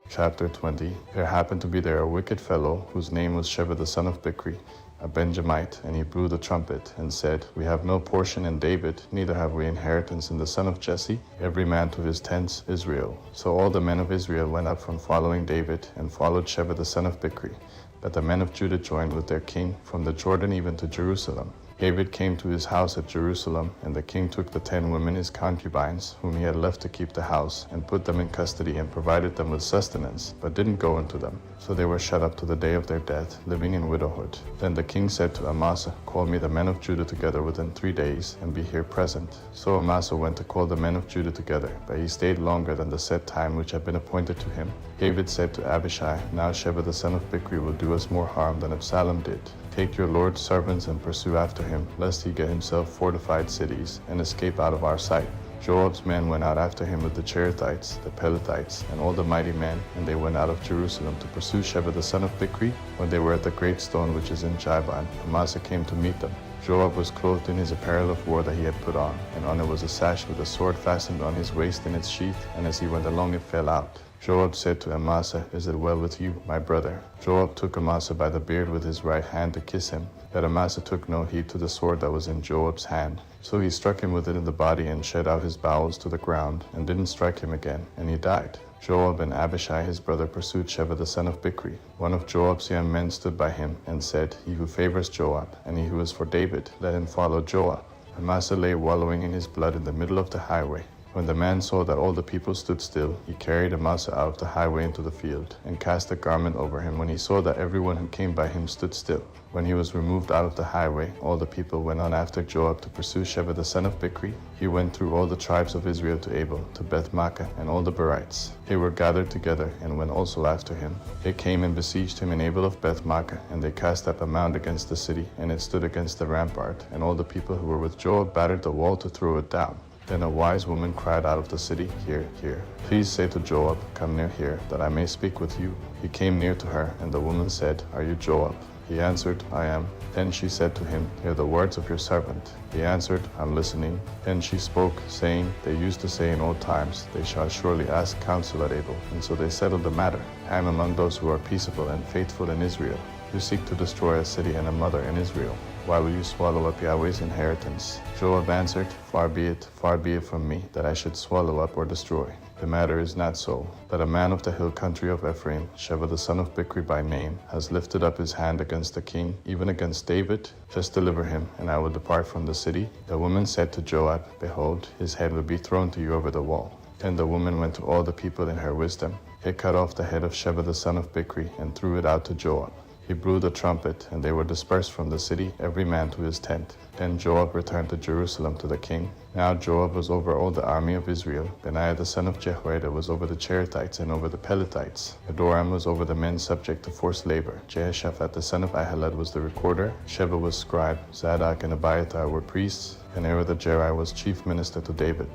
Chapter 20. There happened to be there a wicked fellow, whose name was Sheba the son of Bichri, a Benjamite, and he blew the trumpet, and said, We have no portion in David, neither have we inheritance in the son of Jesse, every man to his tents, Israel. So all the men of Israel went up from following David, and followed Sheba the son of Bichri. But the men of Judah joined with their king, from the Jordan even to Jerusalem. David came to his house at Jerusalem, and the king took the 10 women his concubines, whom he had left to keep the house, and put them in custody, and provided them with sustenance, but didn't go into them. So they were shut up to the day of their death, living in widowhood. Then the king said to Amasa, Call me the men of Judah together within 3 days, and be here present. So Amasa went to call the men of Judah together, but he stayed longer than the set time which had been appointed to him. David said to Abishai, Now Sheba the son of Bichri will do us more harm than Absalom did. Take your Lord's servants and pursue after him, lest he get himself fortified cities, and escape out of our sight. Joab's men went out after him with the Cherethites, the Pelethites, and all the mighty men, and they went out of Jerusalem to pursue Sheba the son of Bichri. When they were at the great stone which is in Javan, Amasa came to meet them. Joab was clothed in his apparel of war that he had put on, and on it was a sash with a sword fastened on his waist in its sheath, and as he went along it fell out. Joab said to Amasa, Is it well with you, my brother? Joab took Amasa by the beard with his right hand to kiss him. But Amasa took no heed to the sword that was in Joab's hand. So he struck him with it in the body and shed out his bowels to the ground, and didn't strike him again, and he died. Joab and Abishai his brother pursued Sheba the son of Bichri. One of Joab's young men stood by him, and said, He who favors Joab, and he who is for David, let him follow Joab. Amasa lay wallowing in his blood in the middle of the highway. When the man saw that all the people stood still, he carried Amasa out of the highway into the field, and cast a garment over him when he saw that everyone who came by him stood still. When he was removed out of the highway, all the people went on after Joab to pursue Sheba the son of Bichri. He went through all the tribes of Israel to Abel, to Beth-Maachah, and all the Berites. They were gathered together, and went also after him. They came and besieged him in Abel of Beth-Maachah, and they cast up a mound against the city, and it stood against the rampart, and all the people who were with Joab battered the wall to throw it down. Then a wise woman cried out of the city, Hear, hear. Please say to Joab, Come near here, that I may speak with you. He came near to her, and the woman said, Are you Joab? He answered, I am. Then she said to him, Hear the words of your servant. He answered, I'm listening. Then she spoke, saying, They used to say in old times, They shall surely ask counsel at Abel. And so they settled the matter. I am among those who are peaceable and faithful in Israel. You seek to destroy a city and a mother in Israel. Why will you swallow up Yahweh's inheritance? Joab answered, far be it from me, that I should swallow up or destroy. The matter is not so, but a man of the hill country of Ephraim, Sheba the son of Bichri by name, has lifted up his hand against the king, even against David. Just deliver him, and I will depart from the city. The woman said to Joab, Behold, his head will be thrown to you over the wall. Then the woman went to all the people in her wisdom. They cut off the head of Sheba the son of Bichri, and threw it out to Joab. He blew the trumpet, and they were dispersed from the city, every man to his tent. Then Joab returned to Jerusalem to the king. Now Joab was over all the army of Israel. Benaiah the son of Jehoiada was over the Cherethites and over the Pelethites. Adoram was over the men subject to forced labor. Jehoshaphat the son of Ahimelech was the recorder. Sheba was scribe. Zadok and Abiathar were priests. And Ere the Jeri was chief minister to David.